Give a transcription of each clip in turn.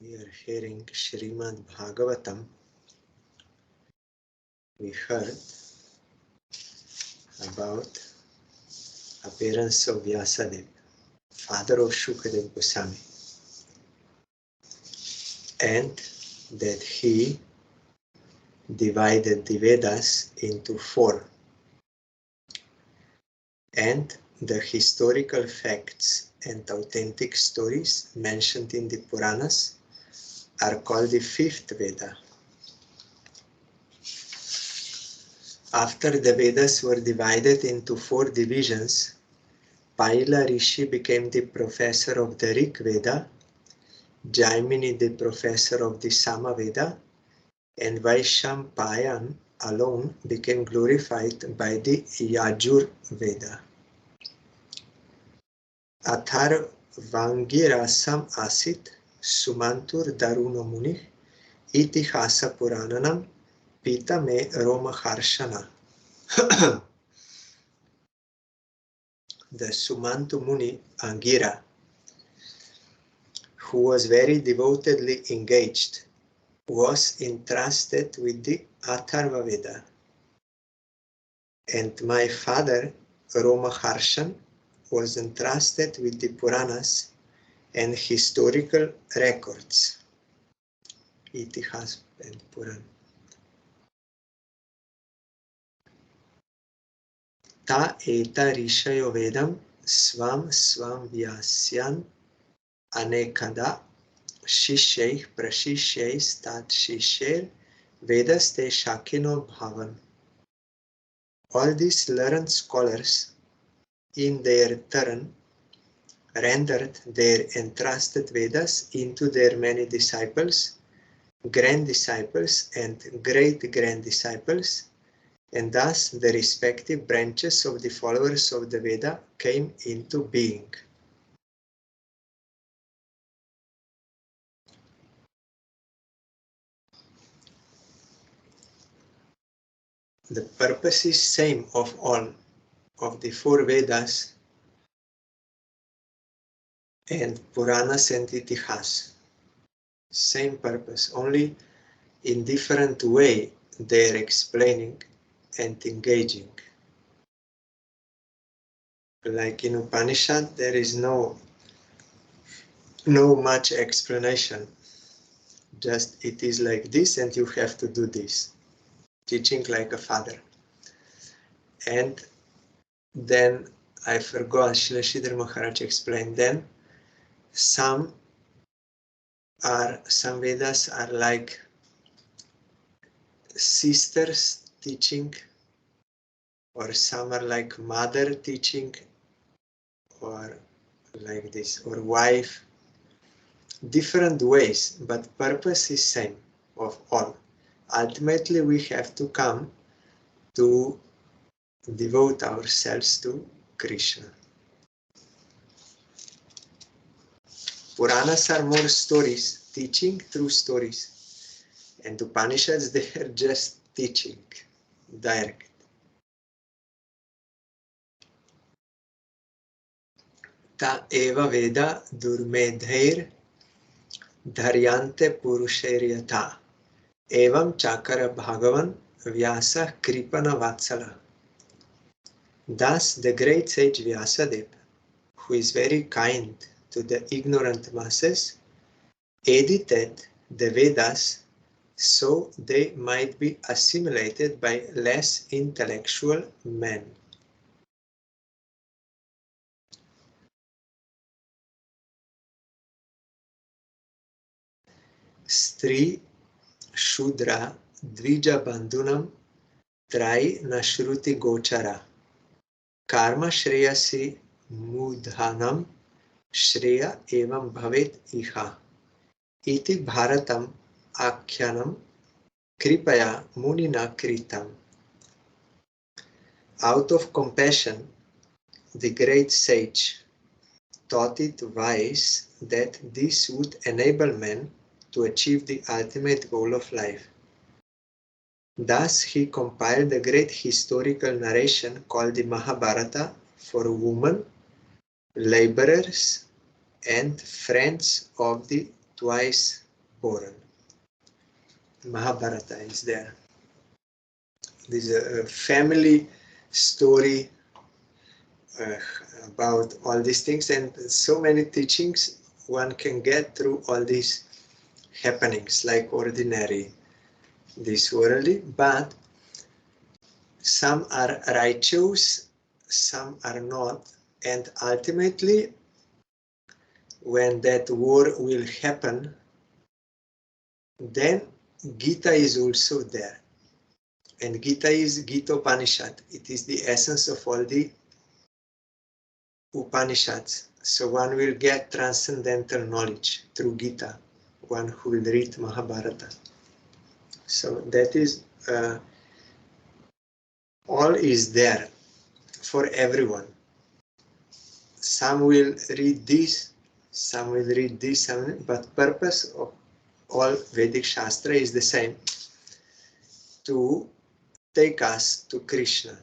We are hearing SRIMAD BHAGAVATam. We heard about appearance of Vyasadeva, father of Shukadeva Goswami, and that he divided the Vedas into 4. And the historical facts and authentic stories mentioned in the Puranas are called the 5th Veda. After the Vedas were divided into 4 divisions, Paila Rishi became the professor of the Rig Veda, Jaimini the professor of the Sama Veda, and Vaishampayan alone became glorified by the Yajur Veda. Athar Vangirasam Asit Sumantur Daruno Muni Itihasa Purananam Pita Me Roma Harshana. The Sumantu Muni Angira, who was very devotedly engaged, was entrusted with the Atharva Veda. And my father, Roma Harshan, was entrusted with the Puranas and historical records. Itihas and Puran. Ta eta rishayo vedam svam vyasyan anekada shishyaih prashishyaih stat shishyair vedaste shakino bhavan. All these learned scholars, in their turn, rendered their entrusted Vedas into their many disciples, grand disciples, and great-grand disciples, and thus the respective branches of the followers of the Veda came into being. The purpose is same of all of the 4 Vedas and Puranas and Itihas. Same purpose, only in different way they are explaining and engaging. Like in Upanishad, there is no much explanation. Just it is like this and you have to do this. Teaching like a father. And then I forgot, Srila Sridhar Maharaj explained then, some Vedas are like sisters teaching, or some are like mother teaching, or like this, or wife. Different ways, but purpose is same of all. Ultimately, we have to come to devote ourselves to Krishna. Puranas are more stories, teaching through stories. And Upanishads, they are just teaching, direct. Ta eva veda durmedhair dharyante purusharyata evam chakara bhagavan vyasa kripana vatsala. Thus the great sage Vyasadeva, who is very kind to the ignorant masses, edited the Vedas so they might be assimilated by less intellectual men. Stri Shudra Dvija Bandhunam Trai Nashruti Gochara Karma Shreyasi Mudhanam Shreya Evam Bhavet Iha Iti Bharatam Akhyanam Kripaya Munina Kritam. Out of compassion, the great sage thought it wise that this would enable men to achieve the ultimate goal of life. Thus he compiled a great historical narration called the Mahabharata for women, laborers, and friends of the twice born. Mahabharata is there. This is a family story about all these things, and so many teachings one can get through all these happenings, like ordinary, this worldly, but some are righteous, some are not, and ultimately when that war will happen, then Gita is also there. And Gita is Gita Upanishad. It is the essence of all the Upanishads. So one will get transcendental knowledge through Gita, one who will read Mahabharata. So that is, all is there for everyone. Some will read this, some will read this, but purpose of all Vedic Shastra is the same, to take us to Krishna.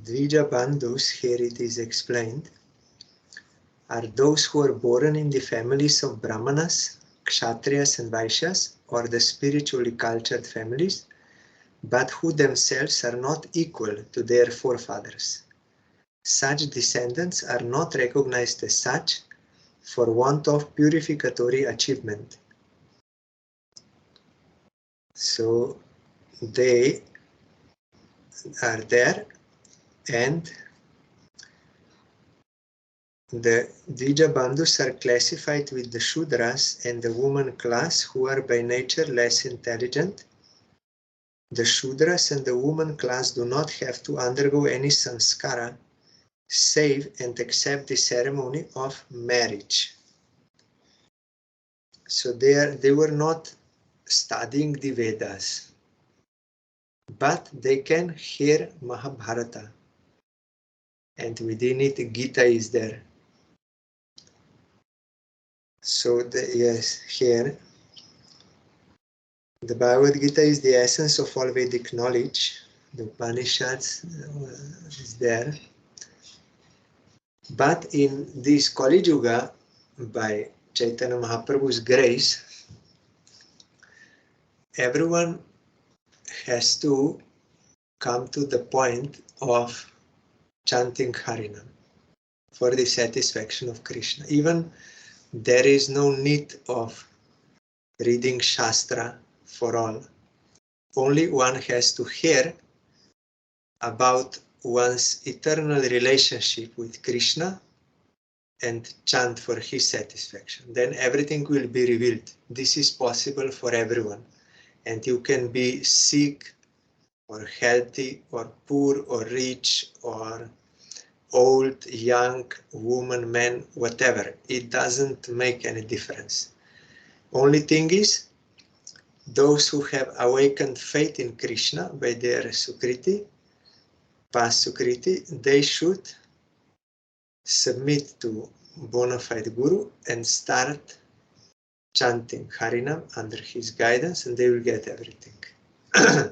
Dvija Bandhus, here it is explained, are those who are born in the families of Brahmanas, Kshatriyas and Vaishyas, or the spiritually cultured families, but who themselves are not equal to their forefathers. Such descendants are not recognized as such for want of purificatory achievement. So they are there, and the Dvija Bandhus are classified with the Shudras and the woman class, who are by nature less intelligent. The Shudras and the woman class do not have to undergo any samskara save and accept the ceremony of marriage. So they were not studying the Vedas, but they can hear Mahabharata, and within it Gita is there. So yes, here the Bhagavad Gita is the essence of all Vedic knowledge. The Upanishads is there. But in this Kali Yuga, by Chaitanya Mahaprabhu's grace, everyone has to come to the point of chanting Harinam for the satisfaction of Krishna. Even there is no need of reading Shastra for all. Only one has to hear about one's eternal relationship with Krishna and chant for his satisfaction. Then everything will be revealed. This is possible for everyone. And you can be sick or healthy or poor or rich or old, young, woman, man, whatever. It doesn't make any difference. Only thing is, those who have awakened faith in Krishna by their Sukriti, past Sukriti, they should submit to bona fide Guru and start chanting Harinam under his guidance, and they will get everything.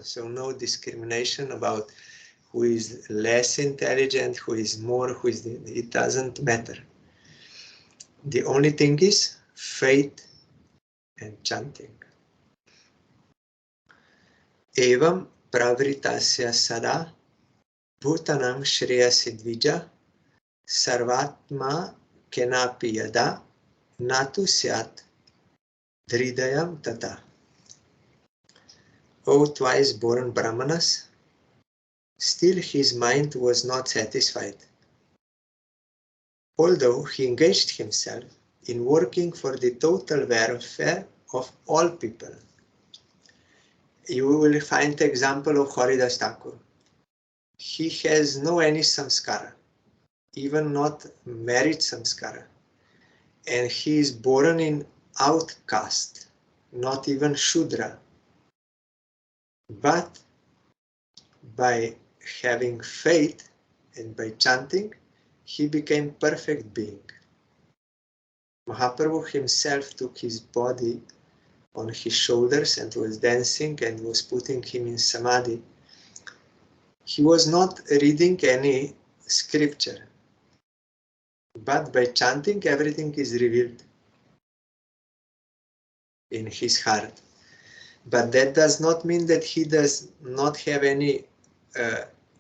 So no discrimination about who is less intelligent, who is more, it doesn't matter. The only thing is faith and chanting. Evam pravritasya sada bhutanam shreyasi dvija sarvatma kenapi yada natu syat dhridayam tata. O twice born Brahmanas, still his mind was not satisfied. Although he engaged himself in working for the total welfare of all people. You will find example of Haridas Thakur. He has no any samskara, even not married samskara. And he is born in outcast, not even Shudra. But by having faith and by chanting, he became perfect being. Mahaprabhu himself took his body on his shoulders and was dancing and was putting him in samadhi. He was not reading any scripture, but by chanting everything is revealed in his heart. But that does not mean that he does not have any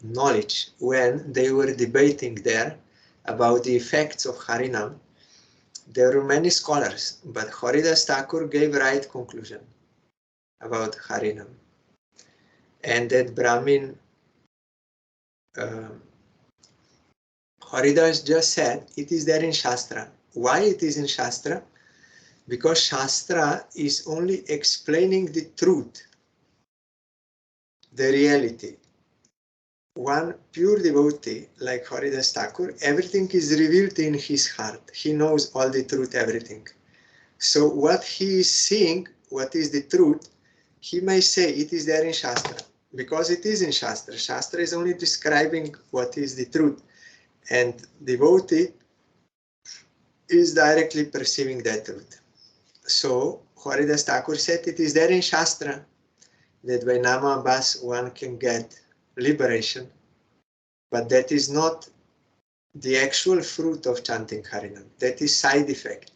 knowledge. When they were debating there about the effects of Harinam, there were many scholars, but Haridas Thakur gave right conclusion about Harinam. And that Brahmin, Haridas just said, it is there in Shastra. Why it is in Shastra? Because Shastra is only explaining the truth, the reality. One pure devotee like Haridas Thakur, everything is revealed in his heart. He knows all the truth, everything. So what he is seeing, what is the truth, he may say it is there in Shastra. Because it is in Shastra. Shastra is only describing what is the truth. And devotee is directly perceiving that truth. So Haridas Thakur said it is there in Shastra that by Nama Bas one can get liberation, but that is not the actual fruit of chanting Harinam. That is side effect.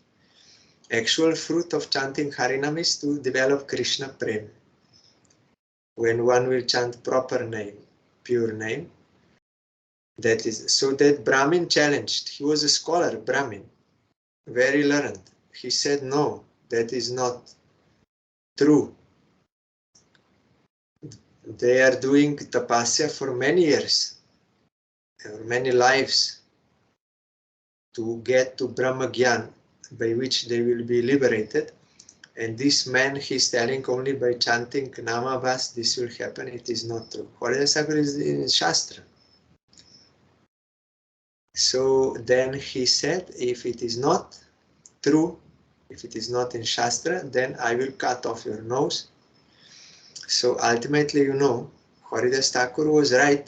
Actual fruit of chanting Harinam is to develop Krishna Prem. When one will chant proper name, pure name, that is, so that Brahmin challenged. He was a scholar, Brahmin, very learned. He said, no, that is not true. They are doing tapasya for many years, or many lives, to get to Brahma Gyan, by which they will be liberated. And this man, he's telling only by chanting Namabhas, this will happen. It is not true. Haridas Thakur is in Shastra. So then he said, if it is not true, if it is not in Shastra, then I will cut off your nose. So ultimately, you know, Haridas Thakur was right,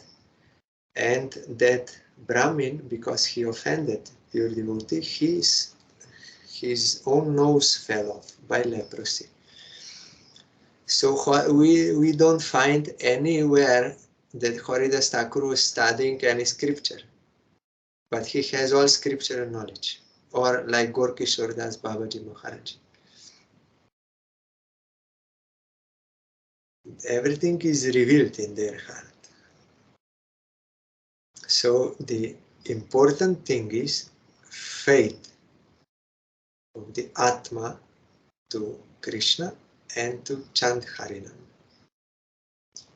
and that Brahmin, because he offended pure devotee, his own nose fell off by leprosy. So we don't find anywhere that Haridas Thakur was studying any scripture, but he has all scriptural knowledge, or like Gorkishore Das Babaji Maharaj. Everything is revealed in their heart. So the important thing is faith of the Atma to Krishna and to chant Harinam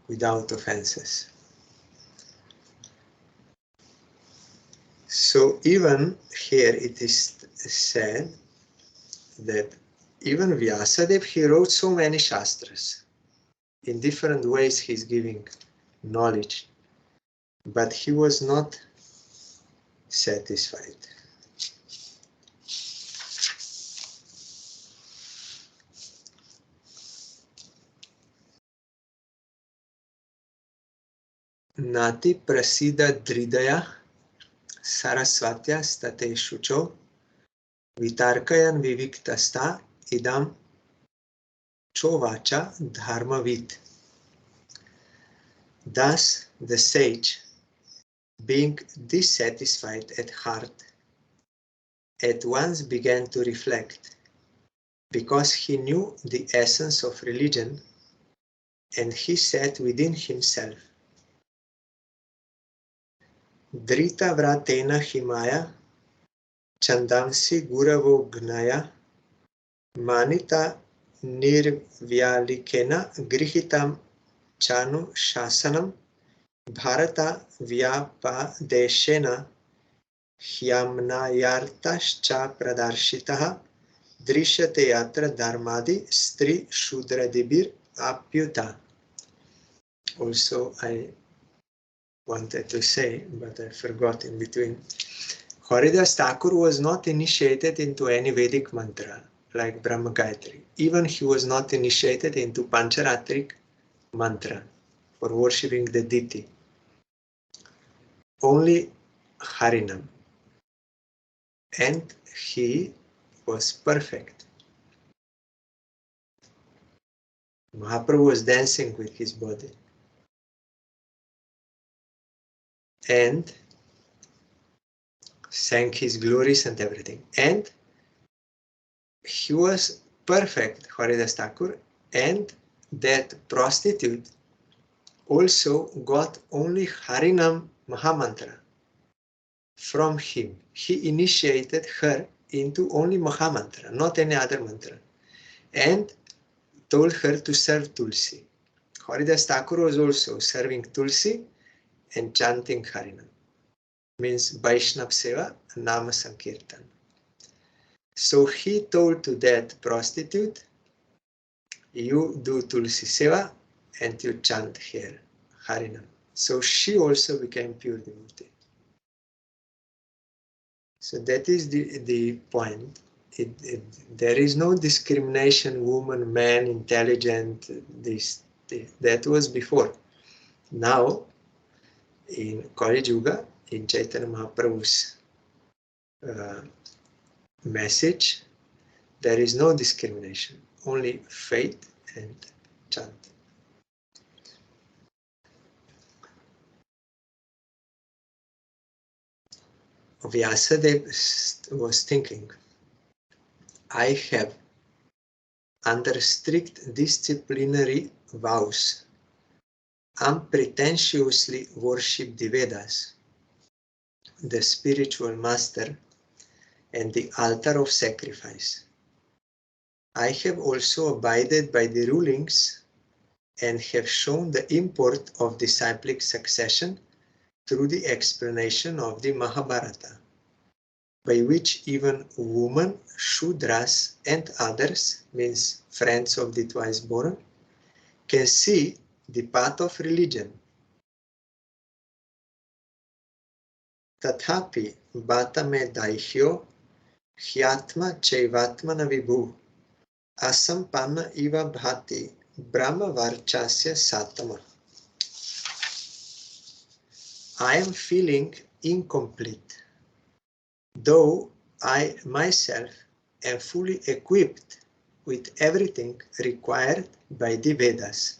without offenses. So even here it is said that even Vyasadeva, he wrote so many Shastras. In different ways he's giving knowledge, but he was not satisfied. Nati prasida dridaya sarasvatya state shucho vitarkayan viviktasta idam chovacha dharmavit. Thus the sage, being dissatisfied at heart, at once began to reflect, because he knew the essence of religion, and he said within himself, Drita vratena himaya chandamsi guravo gnaya manita nirvyalikena grihitam chanu shasanam bharata vyapadeshena hyamnayartascha pradarshitaha drishyate yatra dharmadi stri shudradibir apyuta. Also, I wanted to say, but I forgot in between. Haridas Thakur was not initiated into any Vedic mantra like Brahma Gayatri. Even he was not initiated into Pancharatric mantra for worshipping the deity. Only Harinam. And he was perfect. Mahaprabhu was dancing with his body. And sang his glories and everything. And he was perfect, Haridas Thakur, and that prostitute also got only Harinam Mahamantra from him. He initiated her into only Mahamantra, not any other mantra, and told her to serve Tulsi. Haridas Thakur was also serving Tulsi and chanting Harinam. Means Vaishnav Seva, Nama Sankirtan. So he told to that prostitute, you do Tulsi Seva and you chant here, Harinam. So she also became pure devotee. So that is the point. There is no discrimination, woman, man, intelligent, that was before. Now, in Kali Yuga, in Chaitanya Mahaprabhu's message, there is no discrimination, only faith and chant. Vyasadeva was thinking, I have, under strict disciplinary vows, unpretentiously worshipped the Vedas, the spiritual master, and the altar of sacrifice. I have also abided by the rulings and have shown the import of disciplic succession through the explanation of the Mahabharata, by which even women, Shudras, and others, means friends of the twice born, can see the path of religion. Tathapi bata me daihyo hyatma chaivatmana vibhu asampanna iva bhati brahma varchasya satama. I am feeling incomplete, though I myself am fully equipped with everything required by the Vedas.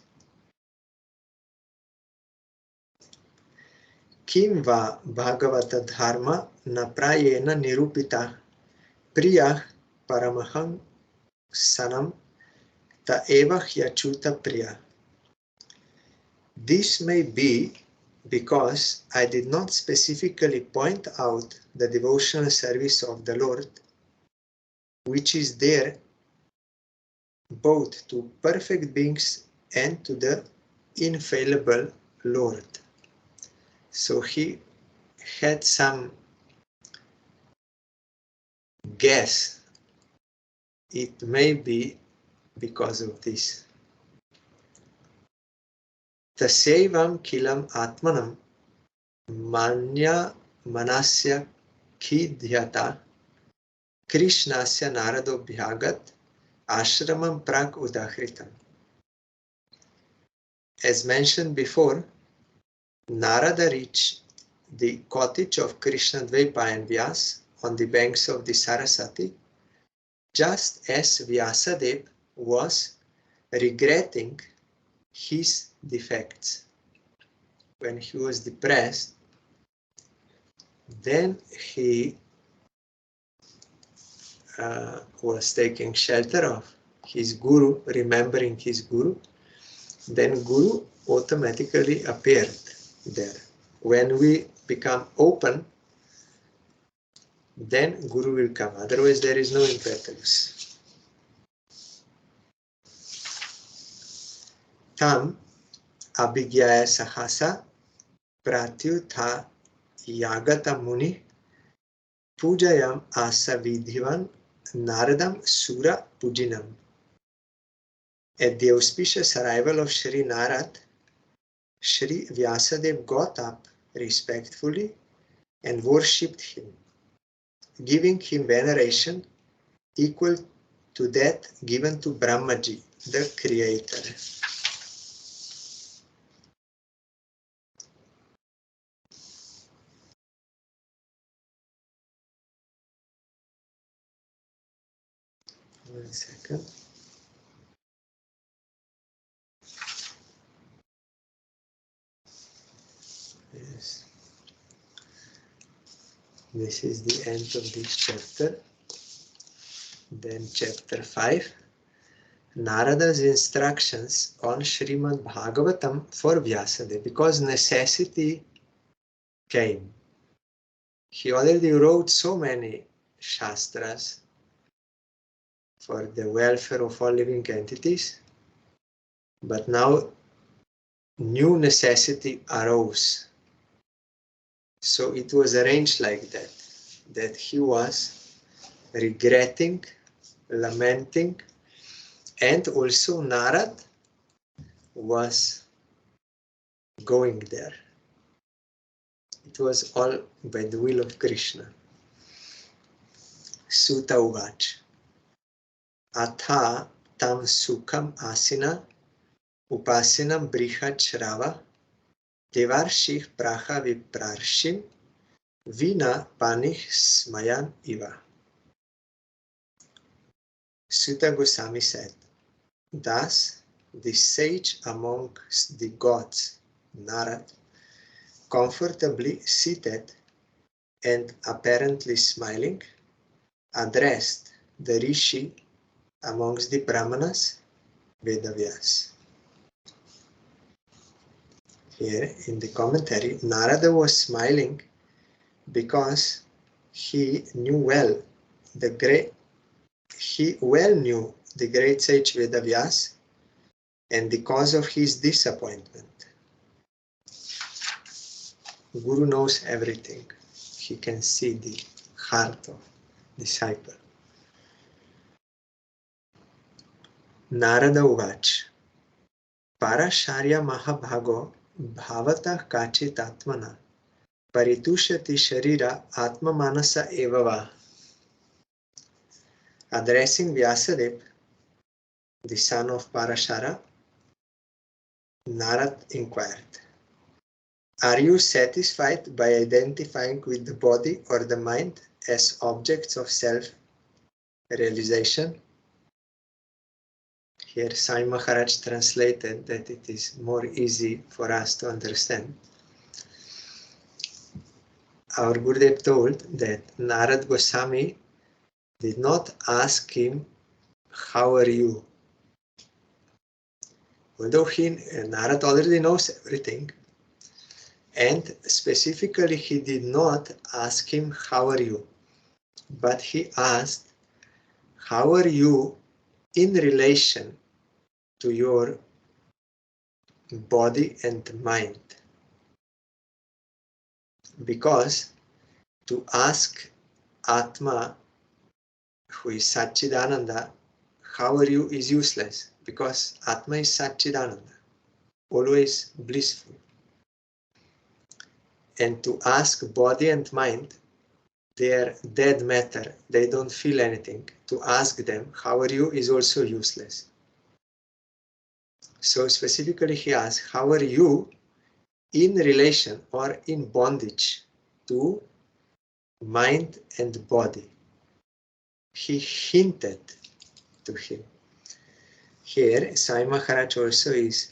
Kim va bhagavata dharma na prayena nirupita priyah paramaham sanam ta eva hyachuta priya. This may be because I did not specifically point out the devotional service of the Lord, which is there both to perfect beings and to the infallible Lord. So he had some guess. It may be because of this. Tasaivam kilam atmanam manya manasya khidhyata krishnasya narado bhyagat ashramam prak udahritam. As mentioned before, Narada reached the cottage of Krishna Dvaipayan Vyas on the banks of the Saraswati, just as Vyasadeva was regretting his defects. When he was depressed, then he was taking shelter of his guru, remembering his guru. Then guru automatically appeared there. When we become open, then guru will come. Otherwise, there is no impetus. Tam abhigyaya sahasa pratyutha yagata muni pujayam asa vidhivan naradam sura pujinam. At the auspicious arrival of Shri Narad, Shri Vyasadeva got up respectfully and worshipped him, giving him veneration equal to that given to Brahmaji, the creator. 1 second. Yes. This is the end of this chapter. Then chapter 5. Narada's instructions on SRIMAD BHAGAVATAM for Vyasadeva, because necessity came. He already wrote so many shastras for the welfare of all living entities, but now new necessity arose. So it was arranged like that he was regretting, lamenting, and also Narad was going there. It was all by the will of Krishna. Suta Uvach. Atha tam sukham asina upasinam brihat shrava devarshih praha viprarshim vina panih smayan iva. Suta Goswami said, thus the sage amongst the gods, Narad, comfortably seated and apparently smiling, addressed the Rishi amongst the Brahmanas, Vedavyas. Here in the commentary, Narada was smiling because he well knew the great sage Vedavyas and the cause of his disappointment. Guru knows everything. He can see the heart of disciple. Narada Uvach. Parasharya Mahabhago Bhavata Kachit Atmana Paritushati Sharira Atma Manasa Evava. Addressing Vyasadeva, the son of Parashara, Narad inquired, are you satisfied by identifying with the body or the mind as objects of self-realization? Here Sai Maharaj translated that it is more easy for us to understand. Our Gurudev told that Narad Goswami did not ask him, how are you? Although Narad already knows everything, and specifically he did not ask him, how are you? But he asked, how are you in relation to your body and mind? Because to ask Atma, who is Satchidananda, how are you is useless, because Atma is Satchidananda, always blissful. And to ask body and mind, they are dead matter, they don't feel anything. To ask them, how are you, is also useless. So specifically he asked, how are you in relation or in bondage to mind and body? He hinted to him. Here Sai Maharaj also is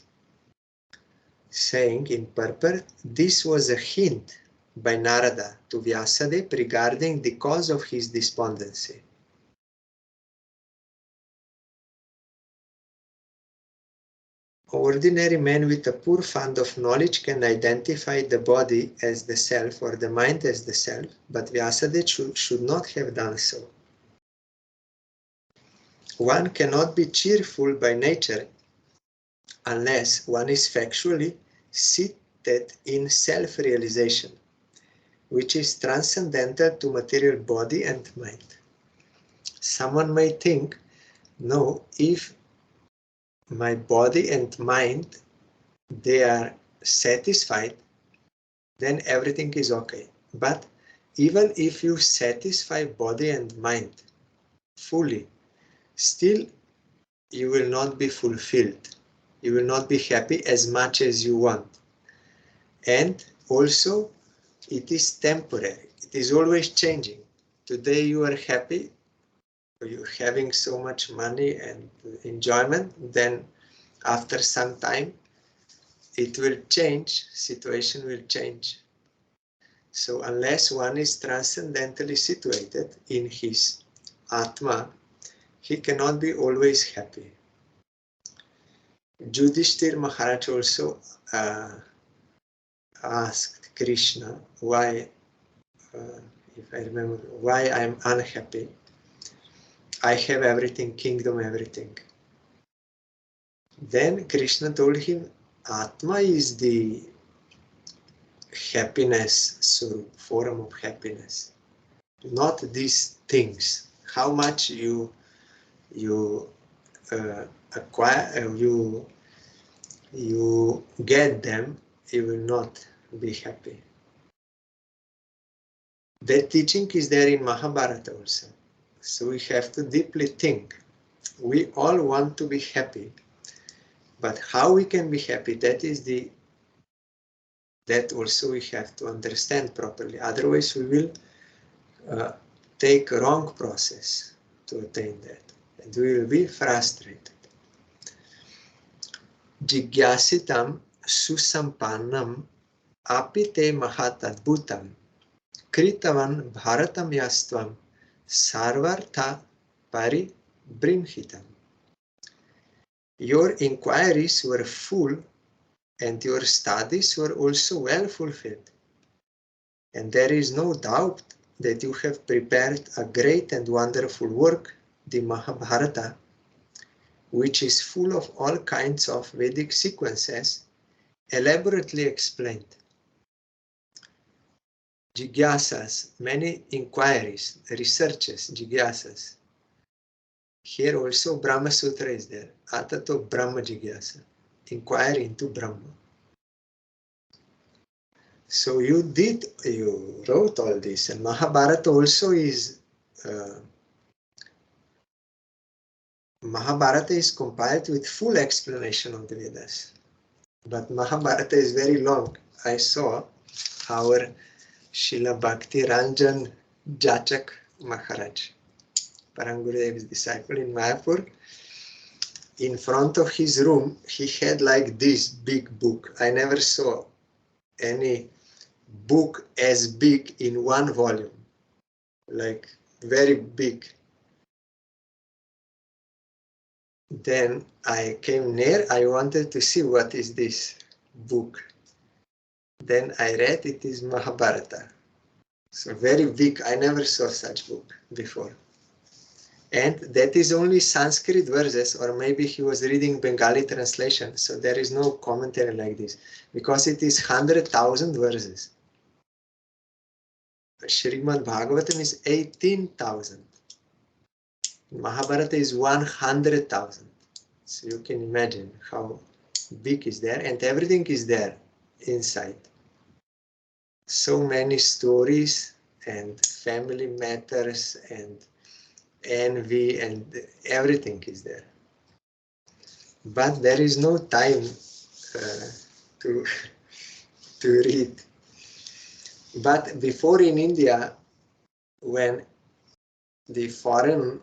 saying in purport, this was a hint by Narada to Vyasadeva regarding the cause of his despondency. Ordinary man with a poor fund of knowledge can identify the body as the self or the mind as the self, but Vyasadeva should not have done so. One cannot be cheerful by nature unless one is factually seated in self-realization, which is transcendental to material body and mind. Someone may think, no, if my body and mind, they are satisfied, then everything is okay. But even if you satisfy body and mind fully, still you will not be fulfilled. You will not be happy as much as you want. And also, it is temporary. It is always changing. Today you are happy, you're having so much money and enjoyment, then after some time it will change, situation will change. So unless one is transcendentally situated in his Atma, he cannot be always happy. Yudhishthir Maharaj also asked Krishna why, if I remember, why I'm unhappy. I have everything, kingdom, everything. Then Krishna told him, Atma is the happiness, form of happiness, not these things. How much you acquire, you get them, you will not be happy. That teaching is there in Mahabharata also. So we have to deeply think. We all want to be happy, but how we can be happy, that also we have to understand properly. Otherwise we will take a wrong process to attain that, and we will be frustrated. Jigyasitam susampannam apite mahat adbhutam kritavan bharatam yastvam sarvartha paribrimhitam. Your inquiries were full and your studies were also well fulfilled. And there is no doubt that you have prepared a great and wonderful work, the Mahabharata, which is full of all kinds of Vedic sequences, elaborately explained. Jigyasas, many inquiries, researches, jigyasas. Here also Brahma Sutra is there, Atato Brahma Jigyasa, inquiry into Brahma. So you wrote all this, and Mahabharata also is, Mahabharata is compiled with full explanation of the Vedas. But Mahabharata is very long. I saw our Srila Bhakti Ranjan Jachak Maharaj, Parangurudev's disciple in Mayapur. In front of his room, he had like this big book. I never saw any book as big in one volume, like very big. Then I came near, I wanted to see what is this book. Then I read it is Mahabharata. So very big, I never saw such book before. And that is only Sanskrit verses, or maybe he was reading Bengali translation, so there is no commentary like this, because it is 100,000 verses. SRIMAD BHAGAVATAM is 18,000. Mahabharata is 100,000. So you can imagine how big is there, and everything is there inside. So many stories and family matters and envy and everything is there. But there is no time to read. But before in India, when the foreign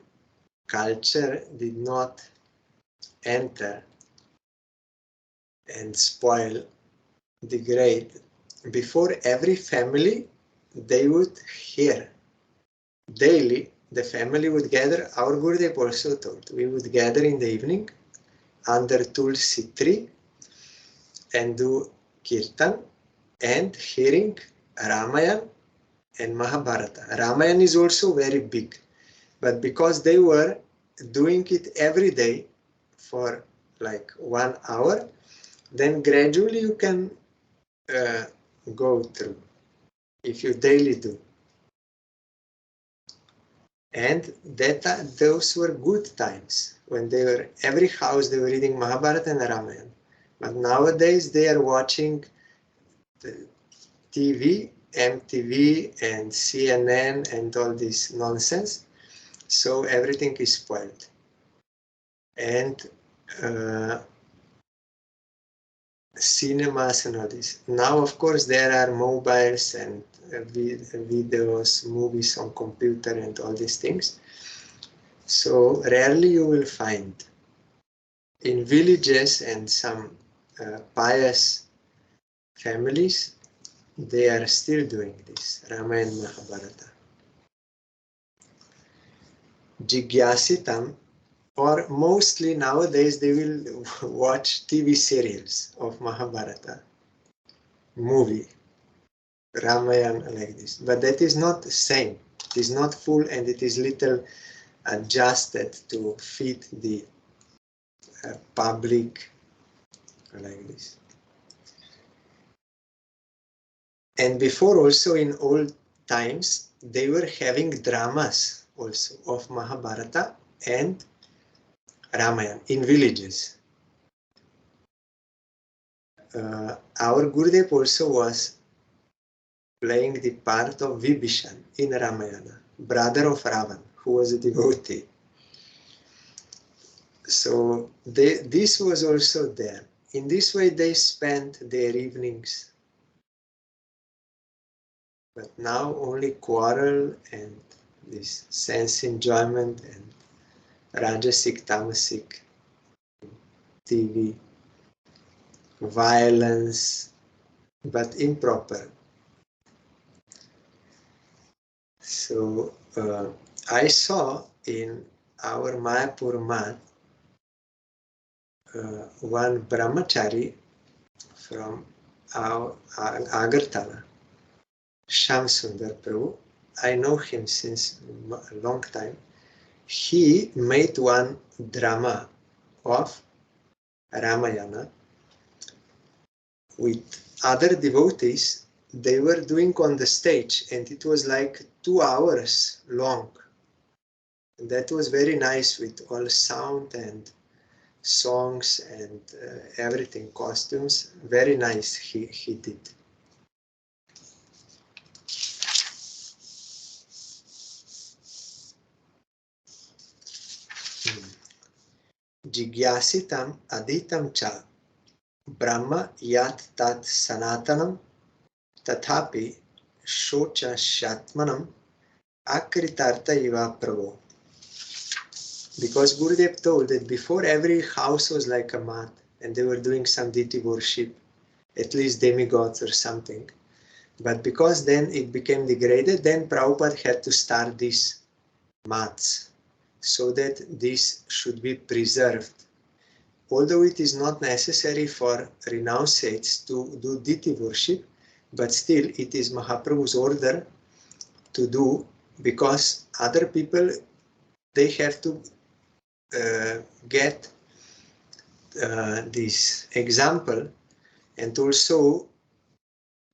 culture did not enter and spoil, degrade, before every family, they would hear daily. The family would gather. Our Gurudev also told, we would gather in the evening under Tulsi tree and do kirtan and hearing Ramayana and Mahabharata. Ramayana is also very big, but because they were doing it every day for like 1 hour, then gradually you can go through if you daily do. And those were good times when they were, every house they were reading Mahabharata and Ramayana. But nowadays they are watching the TV, MTV and CNN and all this nonsense. So everything is spoiled. And cinemas and all this. Now, of course, there are mobiles and videos, movies on computer and all these things. So rarely you will find in villages and some pious families, they are still doing this, Ramayana and Mahabharata. Jigyasitam, or mostly nowadays they will watch TV serials of Mahabharata, movie, Ramayana like this. But that is not the same. It is not full and it is little adjusted to fit the public like this. And before also in old times, they were having dramas also of Mahabharata and Ramayana in villages. Our Gurudev also was playing the part of Vibhishan in Ramayana, brother of Ravan, who was a devotee. So this was also there. In this way they spent their evenings. But now only quarrel and this sense enjoyment and Rajasic, Tamasic, TV, violence, but improper. So I saw in our Mayapur Math one brahmachari from our Agartala, Shamsundar Prabhu. I know him since a long time. He made one drama of Ramayana with other devotees. They were doing on the stage and it was like 2 hours long. And that was very nice with all sound and songs and everything, costumes. Very nice he did. Jigyasitam aditam cha Brahma yat tat sanatanam tathapi shocha shatmanam akritartha iva pravo. Because Gurudev told that before every house was like a mat and they were doing some deity worship, at least demigods or something. But because then it became degraded, then Prabhupada had to start these mats so that this should be preserved. Although it is not necessary for renunciates to do deity worship, but still it is Mahaprabhu's order to do, because other people, they have to get this example, and also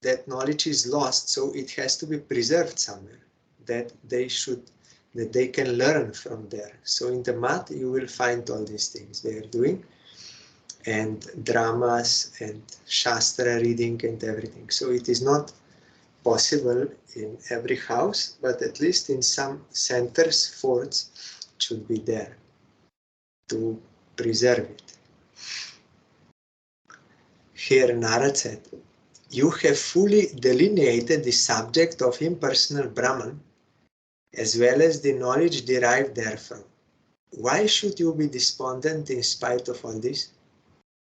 that knowledge is lost, so it has to be preserved somewhere, that they can learn from there. So in the mat you will find all these things they are doing, and dramas and Shastra reading and everything. So it is not possible in every house, but at least in some centers, forts, it should be there to preserve it. Here Narad said, you have fully delineated the subject of impersonal Brahman as well as the knowledge derived therefrom. Why should you be despondent in spite of all this,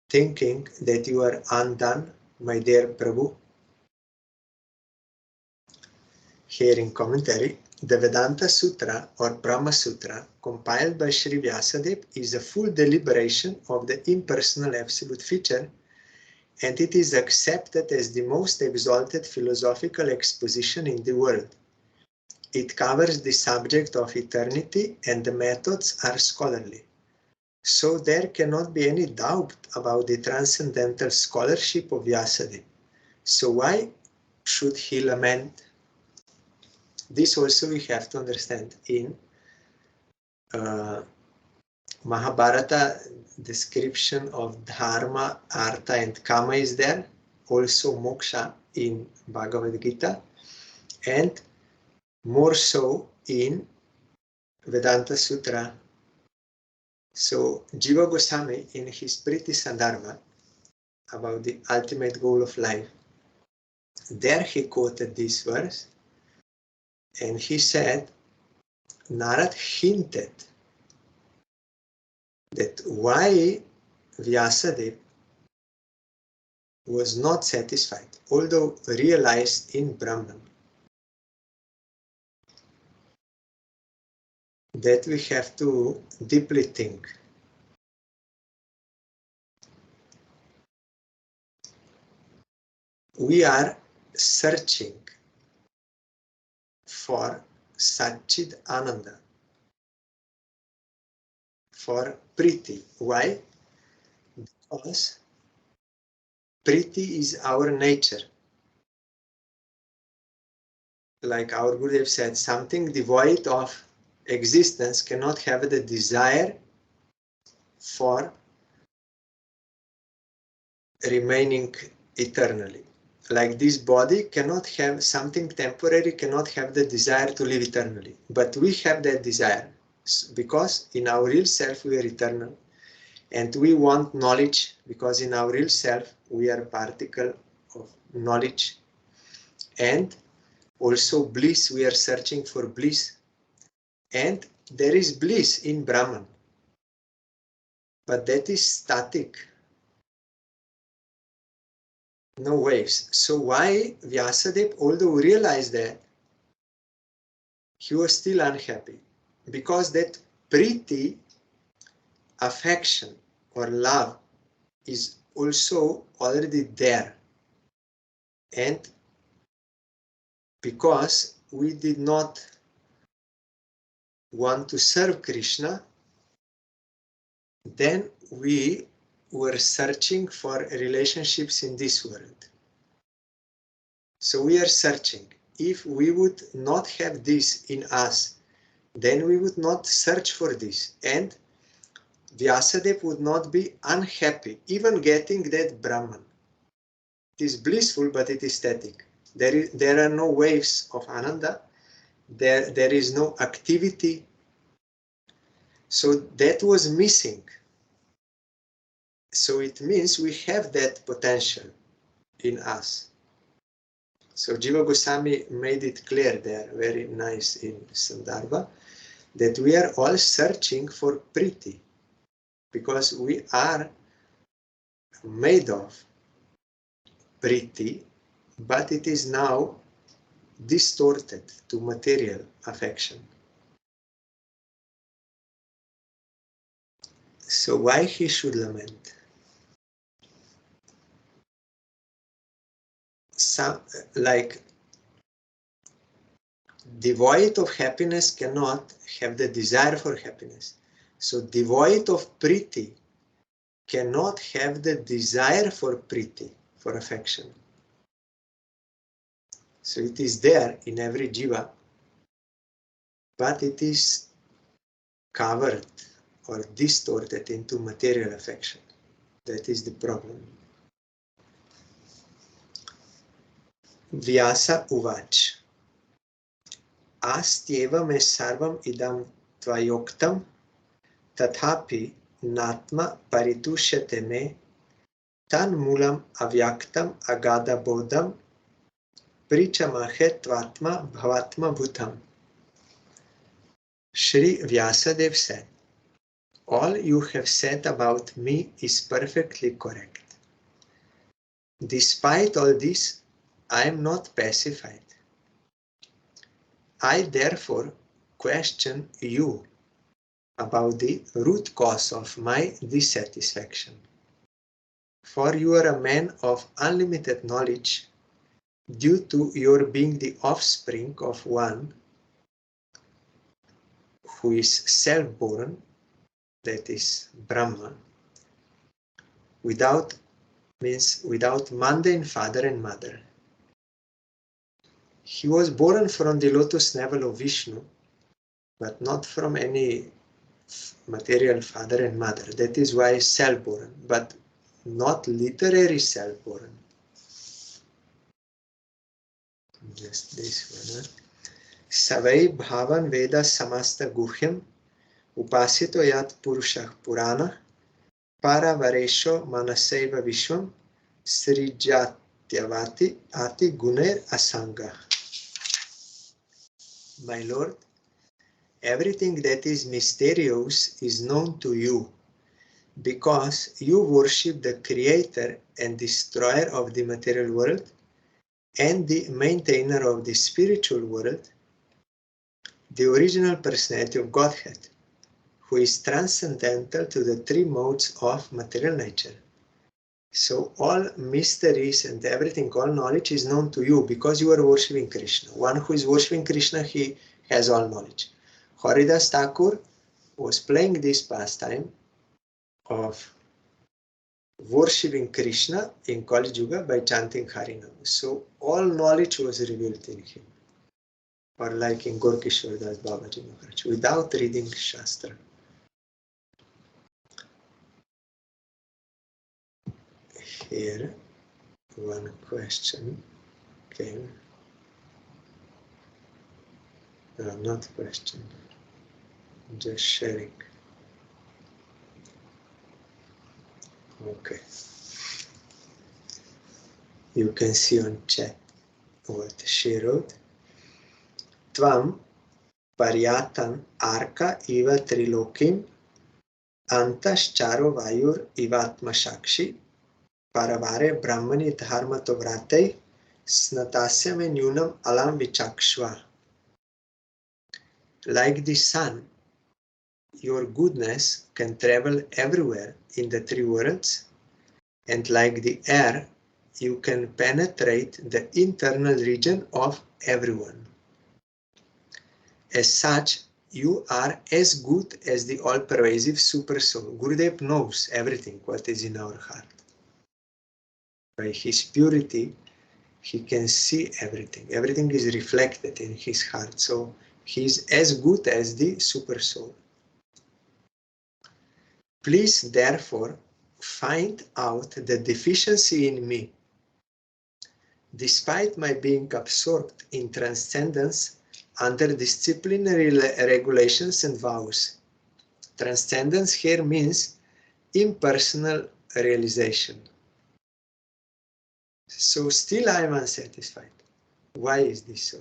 thinking that you are undone, my dear Prabhu? Here in commentary, the Vedanta Sutra or Brahma Sutra compiled by Sri Vyasadeva is a full deliberation of the impersonal absolute feature, and it is accepted as the most exalted philosophical exposition in the world. It covers the subject of eternity and the methods are scholarly. So there cannot be any doubt about the transcendental scholarship of Vyasadeva. So why should he lament? This also we have to understand. In Mahabharata, description of dharma, artha and kama is there. Also moksha in Bhagavad Gita, and more so in Vedanta Sutra. So Jiva Goswami in his Priti Sandarbha about the ultimate goal of life, there he quoted this verse and he said, Narad hinted that why Vyasadeva was not satisfied, although realized in Brahman. That we have to deeply think. We are searching for Satchid Ananda, for Priti. Why? Because Priti is our nature. Like our Gurudev said, something devoid of existence cannot have the desire for remaining eternally. Like this body cannot have something temporary, cannot have the desire to live eternally. But we have that desire because in our real self we are eternal. And we want knowledge because in our real self we are a particle of knowledge. And also bliss, we are searching for bliss. And there is bliss in Brahman. But that is static. No waves. So why Vyasadeva, although realized that, he was still unhappy? Because that priti, affection or love, is also already there. And because we did not want to serve Krishna, then we were searching for relationships in this world. So we are searching. If we would not have this in us, then we would not search for this. And Vyasadeva would not be unhappy, even getting that Brahman. It is blissful, but it is static. There are no waves of Ananda. There is no activity. So that was missing. So it means we have that potential in us. So Jiva Goswami made it clear there, very nice in Sandarbha, that we are all searching for Priti, because we are made of Priti, but it is now distorted to material affection. So why he should lament? Like devoid of happiness cannot have the desire for happiness. So devoid of Priti cannot have the desire for Priti, for affection. So it is there in every jiva, but it is covered or distorted into material affection. That is the problem. Vyasa Uvach. Astyeva me sarvam idam tvayoktam tathapi natma paritushyate me tan mulam avyaktam agada bodham pričamahe tvatma bhavatma bhutam. Sri Vyasadeva said, all you have said about me is perfectly correct. Despite all this, I am not pacified. I therefore question you about the root cause of my dissatisfaction. For you are a man of unlimited knowledge due to your being the offspring of one who is self-born, that is Brahma, without mundane father and mother. He was born from the lotus navel of Vishnu, but not from any material father and mother. That is why self-born, but not literary self-born. Just this one. Savai bhavan veda samasta guhyam upasito yat purushah purana paravaresho manasaiva vishwam srijatyavati ati guner asanga. My Lord, everything that is mysterious is known to you, because you worship the creator and destroyer of the material world and the maintainer of the spiritual world, the original personality of Godhead, who is transcendental to the three modes of material nature. So all mysteries and everything, all knowledge is known to you because you are worshipping Krishna. One who is worshipping Krishna, he has all knowledge. Haridas Thakur was playing this pastime of worshipping Krishna in Kali Yuga by chanting Harinam. So all knowledge was revealed in him. Or like in Gorkishore Das Babaji Maharaj, without reading Shastra. Here, one question came. No, not question, just sharing. Okay. You can see on chat what she wrote. Tvam paryatan arka iva trilokim antascharo vayur ivatma shakshi paravare brahmani dharma tovrate snatasya me nyunam alam vichakshva. Like the sun, your goodness can travel everywhere in the three worlds, and like the air, you can penetrate the internal region of everyone. As such, you are as good as the all-pervasive super soul. Gurudev knows everything what is in our heart. By his purity, he can see everything. Everything is reflected in his heart. So he is as good as the super soul. Please, therefore, find out the deficiency in me. Despite my being absorbed in transcendence under disciplinary regulations and vows. Transcendence here means impersonal realization. So still I am unsatisfied. Why is this so?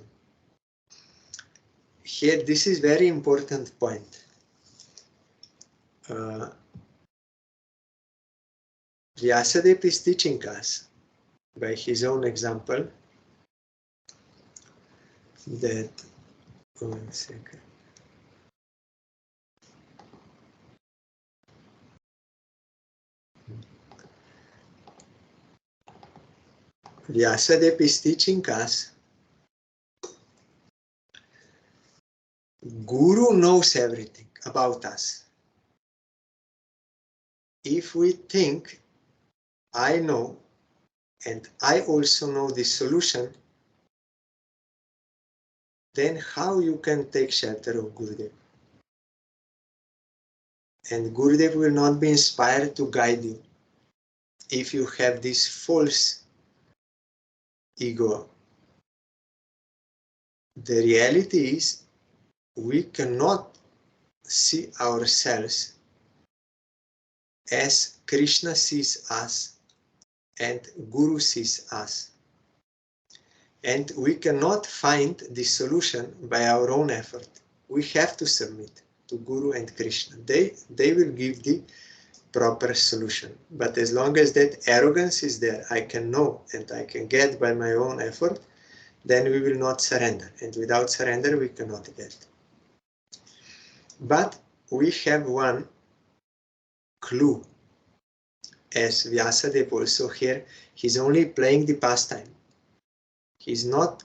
Here, this is very important point. Vyasadeva is teaching us by his own example that, one second. Vyasadeva is teaching us Guru knows everything about us. If we think I know and I also know the solution, then how you can take shelter of Gurudev? And Gurudev will not be inspired to guide you if you have this false ego. The reality is we cannot see ourselves as Krishna sees us and Guru sees us. And we cannot find the solution by our own effort. We have to submit to Guru and Krishna. They will give the proper solution. But as long as that arrogance is there, I can know and I can get by my own effort, then we will not surrender. And without surrender, we cannot get. But we have one clue. As Vyasadeva also here, he's only playing the pastime. He's not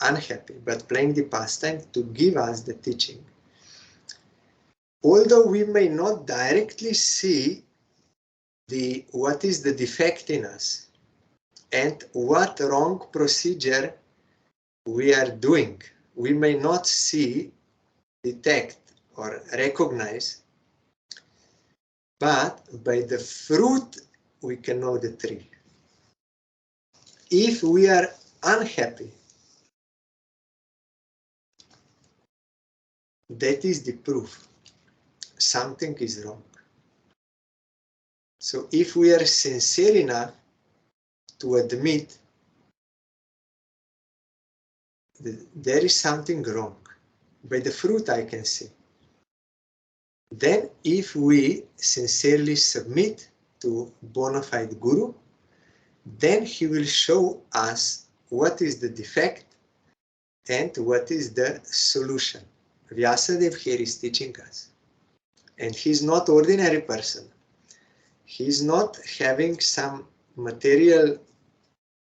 unhappy, but playing the pastime to give us the teaching. Although we may not directly see what is the defect in us and what wrong procedure we are doing, we may not see, detect, or recognize, but by the fruit we can know the tree. If we are unhappy, that is the proof something is wrong. So if we are sincere enough to admit that there is something wrong, by the fruit I can see. Then if we sincerely submit to bona fide Guru, then he will show us what is the defect and what is the solution. Vyasadeva here is teaching us. And he is not ordinary person. He is not having some material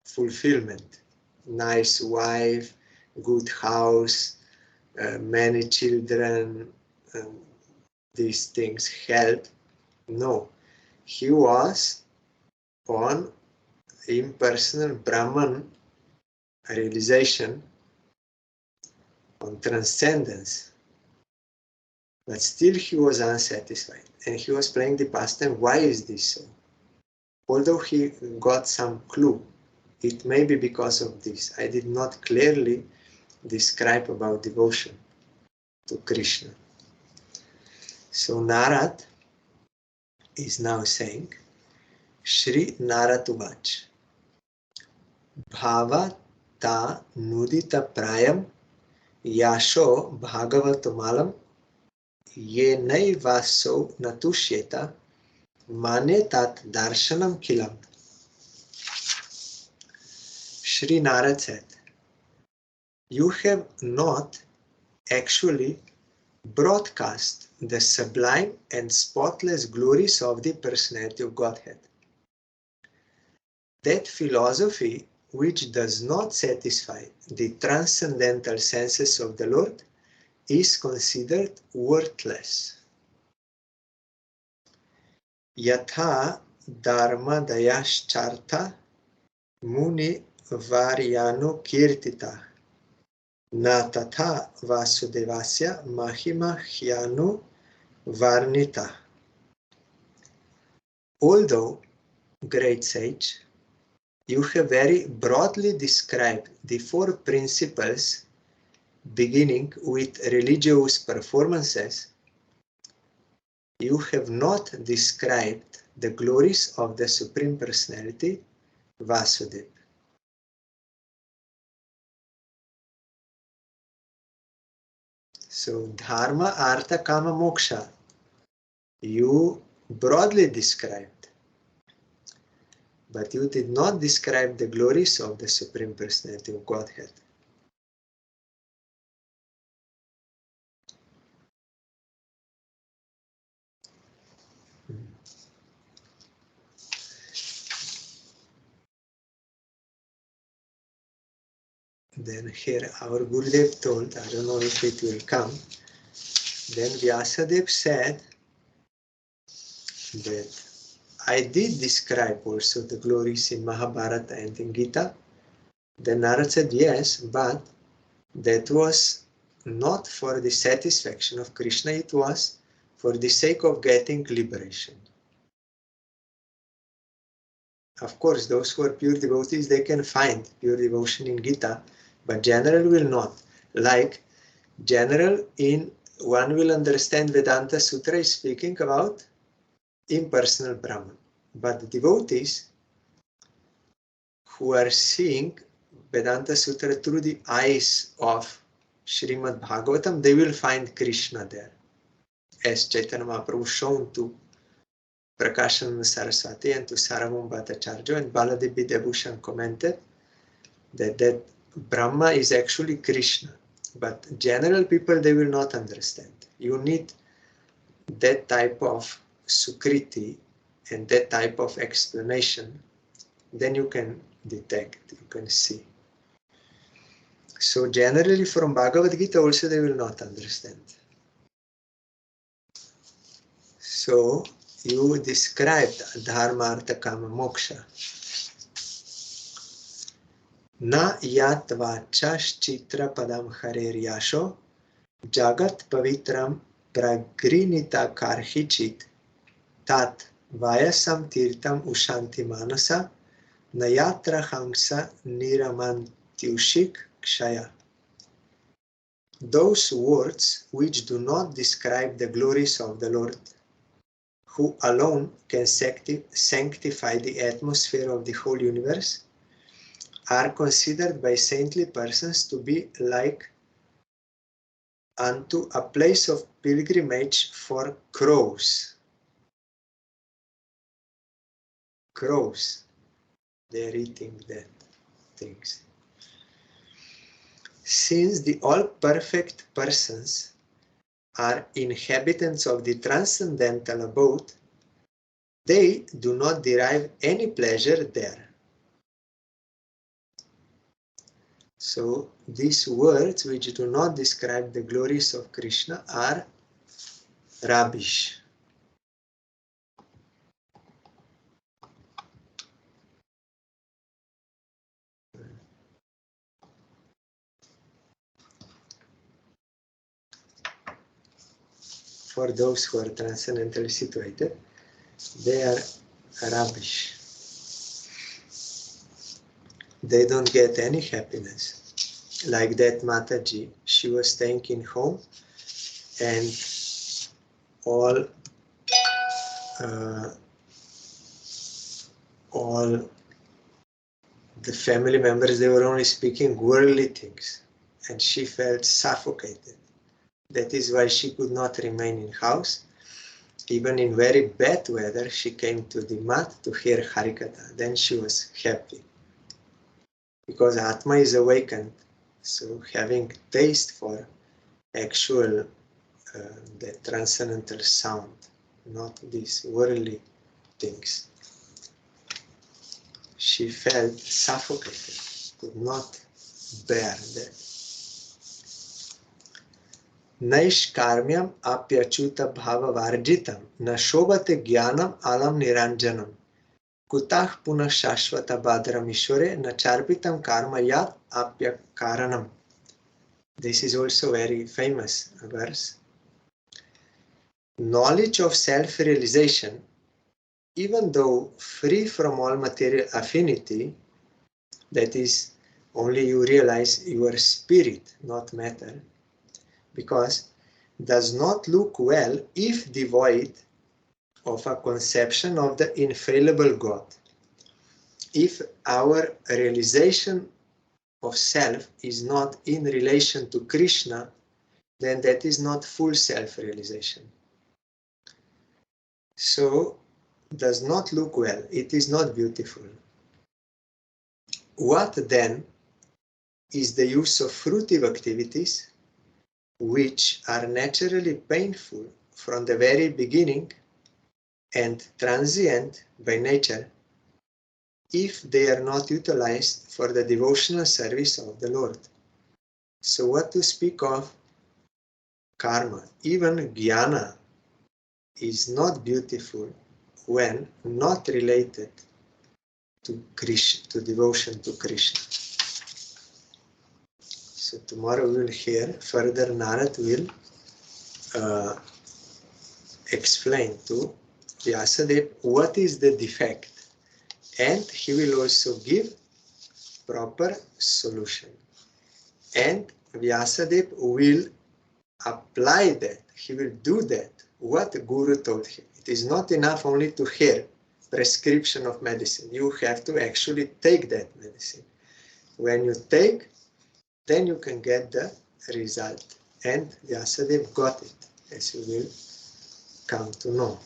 fulfillment. Nice wife, good house, many children, these things help. No. He was on impersonal Brahman realization, on transcendence. But still he was unsatisfied. And he was playing the pastime. Why is this so? Although he got some clue, it may be because of this. I did not clearly describe about devotion to Krishna. So Narad is now saying, Shri Narad Uvach, Bhava ta nudita prayam yasho bhagavatumalam ye naivaso natushyeta mane tat darshanam kilam. Shri Narad said, you have not actually broadcast the sublime and spotless glories of the personality of Godhead. That philosophy which does not satisfy the transcendental senses of the Lord is considered worthless. Yatha dharma dayaschartha muni varyano kirtita na tatha vasudevasya mahima hyanu varnita. Although, great sage, you have very broadly described the four principles beginning with religious performances, you have not described the glories of the Supreme Personality, Vasudeva. So, Dharma, Artha, Kama, Moksha, you broadly described, but you did not describe the glories of the Supreme Personality of Godhead. Then here our Gurudev told, I don't know if it will come, then Vyasadeva said that I did describe also the glories in Mahabharata and in Gita. Then Narad said, yes, but that was not for the satisfaction of Krishna, it was for the sake of getting liberation. Of course, those who are pure devotees, they can find pure devotion in Gita, but general will not. Like general in, one will understand Vedanta Sutra is speaking about impersonal Brahman. But the devotees who are seeing Vedanta Sutra through the eyes of SRIMAD BHAGAVATAM, they will find Krishna there. As Chaitanya Mahaprabhu shown to Prakashananda Saraswati and to Sarvabhauma Bhattacharya, and Baladev Vidyabhushan commented that Brahma is actually Krishna. But general people, they will not understand. You need that type of sukriti and that type of explanation, then you can detect, you can see. So generally from Bhagavad Gita also they will not understand. So you described Dharma, Artha, Kama, Moksha. Na yat vachas chitra padam harer yasho jagat pavitram pragrinita karhichit tat vayasam tirtam ushanti manasa nayatra hangsa niramantyushik kshaya. Those words which do not describe the glories of the Lord, who alone can sanctify the atmosphere of the whole universe, are considered by saintly persons to be like unto a place of pilgrimage for crows. Crows, they're eating that things. Since the all-perfect persons are inhabitants of the transcendental abode, they do not derive any pleasure there. So these words which do not describe the glories of Krishna are rubbish. For those who are transcendentally situated, they are rubbish. They don't get any happiness. Like that Mataji, she was staying in home and all the family members, they were only speaking worldly things and she felt suffocated. That is why she could not remain in house. Even in very bad weather, she came to the mat to hear Harikatha. Then she was happy. Because Atma is awakened. So having taste for actual, the transcendental sound, not these worldly things. She felt suffocated, could not bear that. Naishkarmyam apyachuta bhava varjitam nashobate jnanam alam niranjanam kutah punah shashvata badram ishore nacharpitam karma yat apyakaranam. This is also very famous verse. Knowledge of self-realization, even though free from all material affinity, that is, only you realize your spirit, not matter, because does not look well if devoid of a conception of the infallible God. If our realization of self is not in relation to Krishna, then that is not full self-realization. So, does not look well, it is not beautiful. What then is the use of fruitive activities, which are naturally painful from the very beginning and transient by nature, if they are not utilized for the devotional service of the Lord? So what to speak of karma? Even jnana is not beautiful when not related to Krishna, to devotion to Krishna. So tomorrow we will hear further. Narad will explain to Vyasadeva what is the defect, and he will also give proper solution. And Vyasadeva will apply that, he will do that, what the Guru told him. It is not enough only to hear prescription of medicine. You have to actually take that medicine. When you take, then you can get the result. And Vyasadeva got it, as you will come to know.